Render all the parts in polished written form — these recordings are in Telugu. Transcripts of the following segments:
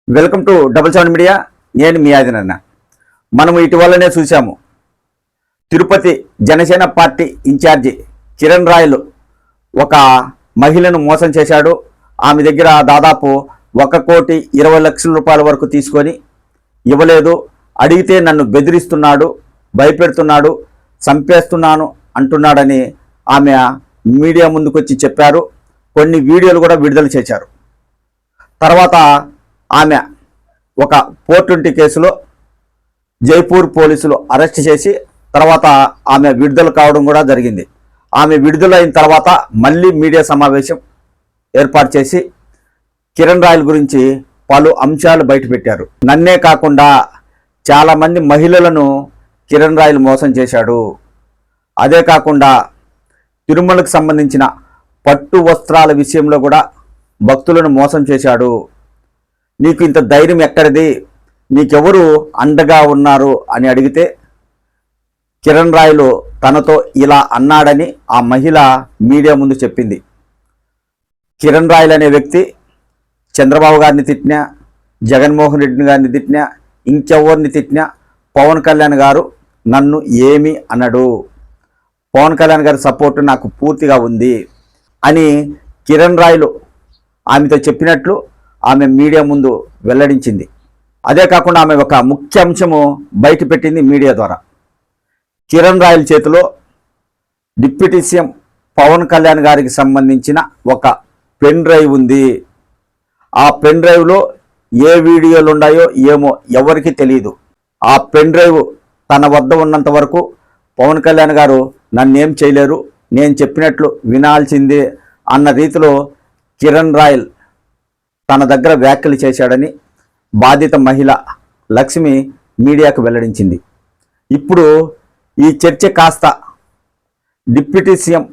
Welcome to double seven media. నేను మీ ఆదినన్న. మనము ఇటీవలనే చూసాము, తిరుపతి జనసేన పార్టీ ఇన్ఛార్జి కిరణ్ రాయలు ఒక మహిళను మోసం చేశాడు. ఆమె దగ్గర దాదాపు 1,20,00,000 రూపాయల వరకు తీసుకొని ఇవ్వలేదు. అడిగితే నన్ను బెదిరిస్తున్నాడు, భయపెడుతున్నాడు, చంపేస్తున్నాను అంటున్నాడని ఆమె మీడియా ముందుకొచ్చి చెప్పారు. కొన్ని వీడియోలు కూడా విడుదల చేశారు. తర్వాత ఆమె ఒక 420 కేసులో జైపూర్ పోలీసులు అరెస్ట్ చేసి తర్వాత ఆమె విడుదల కావడం కూడా జరిగింది. ఆమె విడుదలైన తర్వాత మళ్ళీ మీడియా సమావేశం ఏర్పాటు చేసి కిరణ్ రాయల్ గురించి పలు అంశాలు బయటపెట్టారు. నన్నే కాకుండా చాలామంది మహిళలను కిరణ్ రాయల్ మోసం చేశాడు. అదే కాకుండా తిరుమలకు సంబంధించిన పట్టు వస్త్రాల విషయంలో కూడా భక్తులను మోసం చేశాడు. నీకు ఇంత ధైర్యం ఎక్కడిది, నీకెవరు అండగా ఉన్నారు అని అడిగితే కిరణ్ రాయలు తనతో ఇలా అన్నాడని ఆ మహిళ మీడియా ముందు చెప్పింది. కిరణ్ రాయల్ అనే వ్యక్తి చంద్రబాబు గారిని తిట్టినా, జగన్మోహన్ రెడ్డి గారిని తిట్టినా, ఇంకెవరిని తిట్టినా పవన్ కళ్యాణ్ గారు నన్ను ఏమీ అనడు, పవన్ కళ్యాణ్ గారి సపోర్టు నాకు పూర్తిగా ఉంది అని కిరణ్ రాయలు ఆమెతో చెప్పినట్లు ఆమె మీడియా ముందు వెల్లడించింది. అదే కాకుండా ఆమె ఒక ముఖ్య అంశము బయటపెట్టింది మీడియా ద్వారా. కిరణ్ రాయల్ చేతిలో డిప్యూటీ సీఎం పవన్ కళ్యాణ్ గారికి సంబంధించిన ఒక పెన్ డ్రైవ్ ఉంది. ఆ పెన్ డ్రైవ్లో ఏ వీడియోలు ఉన్నాయో ఏమో ఎవరికి తెలియదు. ఆ పెన్ డ్రైవ్ తన వద్ద ఉన్నంత వరకు పవన్ కళ్యాణ్ గారు నన్నేం చేయలేరు, నేను చెప్పినట్లు వినాల్సిందే అన్న రీతిలో కిరణ్ రాయల్ తన దగ్గర వ్యాఖ్యలు చేశాడని బాధిత మహిళ లక్ష్మి మీడియాకు వెల్లడించింది. ఇప్పుడు ఈ చర్చ కాస్త డిప్యూటీ సీఎం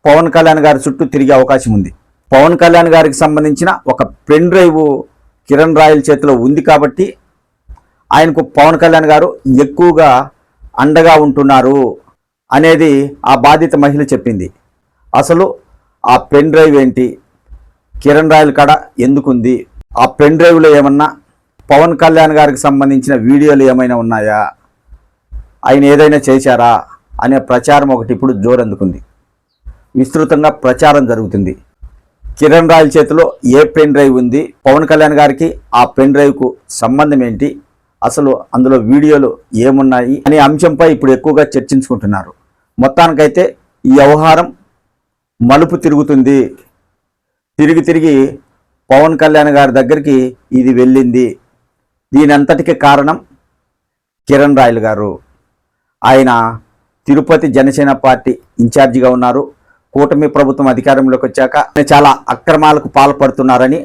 పవన్ కళ్యాణ్ గారి చుట్టూ తిరిగే అవకాశం ఉంది. పవన్ కళ్యాణ్ గారికి సంబంధించిన ఒక పెన్ డ్రైవ్ కిరణ్ రాయల్ చేతిలో ఉంది కాబట్టి ఆయనకు పవన్ కళ్యాణ్ గారు ఎక్కువగా అండగా ఉంటున్నారు అనేది ఆ బాధిత మహిళ చెప్పింది. అసలు ఆ పెన్ డ్రైవ్ ఏంటి, కిరణ్ రాయల్ కాడ ఎందుకుంది, ఆ పెన్ డ్రైవ్లో ఏమన్నా పవన్ కళ్యాణ్ గారికి సంబంధించిన వీడియోలు ఏమైనా ఉన్నాయా, ఆయన ఏదైనా చేశారా అనే ప్రచారం ఒకటి ఇప్పుడు జోరందుకుంది. విస్తృతంగా ప్రచారం జరుగుతుంది. కిరణ్ రాయల్ చేతిలో ఏ పెన్ డ్రైవ్ ఉంది, పవన్ కళ్యాణ్ గారికి ఆ పెన్ డ్రైవ్కు సంబంధం ఏంటి, అసలు అందులో వీడియోలు ఏమున్నాయి అనే అంశంపై ఇప్పుడు ఎక్కువగా చర్చించుకుంటున్నారు. మొత్తానికైతే ఈ వ్యవహారం మలుపు తిరుగుతుంది. తిరిగి పవన్ కళ్యాణ్ గారి దగ్గరికి ఇది వెళ్ళింది. దీనంతటికి కారణం కిరణ్ రాయల్ గారు. ఆయన తిరుపతి జనసేన పార్టీ ఇన్ఛార్జిగా ఉన్నారు. కూటమి ప్రభుత్వం అధికారంలోకి వచ్చాక చాలా అక్రమాలకు పాల్పడుతున్నారని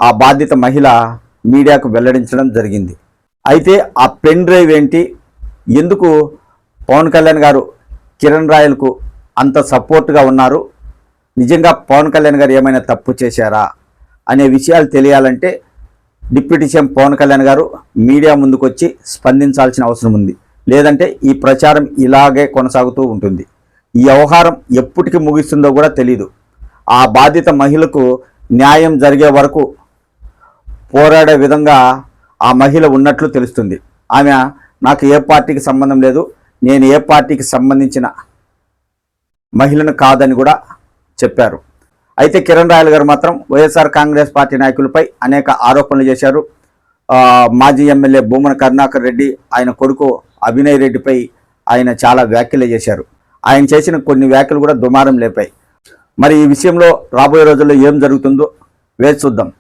ఆ బాధిత మహిళ మీడియాకు వెల్లడించడం జరిగింది. అయితే ఆ పెన్ డ్రైవ్ ఏంటి, ఎందుకు పవన్ కళ్యాణ్ గారు కిరణ్ రాయల్కు అంత సపోర్ట్గా ఉన్నారు, నిజంగా పవన్ కళ్యాణ్ గారు ఏమైనా తప్పు చేశారా అనే విషయాలు తెలియాలంటే డిప్యూటీ సీఎం పవన్ కళ్యాణ్ గారు మీడియా ముందుకు వచ్చి స్పందించాల్సిన అవసరం ఉంది. లేదంటే ఈ ప్రచారం ఇలాగే కొనసాగుతూ ఉంటుంది. ఈ వ్యవహారం ఎప్పటికి ముగిస్తుందో కూడా తెలియదు. ఆ బాధిత మహిళకు న్యాయం జరిగే వరకు పోరాడే విధంగా ఆ మహిళ ఉన్నట్లు తెలుస్తుంది. ఆమె నాకు ఏ పార్టీకి సంబంధం లేదు, నేను ఏ పార్టీకి సంబంధించిన మహిళను కాదని కూడా చెప్పారు. అయితే కిరణ్ రాయల్ గారు మాత్రం వైఎస్ఆర్ కాంగ్రెస్ పార్టీ నాయకులపై అనేక ఆరోపణలు చేశారు. మాజీ ఎమ్మెల్యే భూమన కరుణాకర్ రెడ్డి, ఆయన కొడుకు అభినయ్ రెడ్డిపై ఆయన చాలా వ్యాఖ్యలు చేశారు. ఆయన చేసిన కొన్ని వ్యాఖ్యలు కూడా దుమారం లేపాయి. మరి ఈ విషయంలో రాబోయే రోజుల్లో ఏం జరుగుతుందో వేచి చూద్దాం.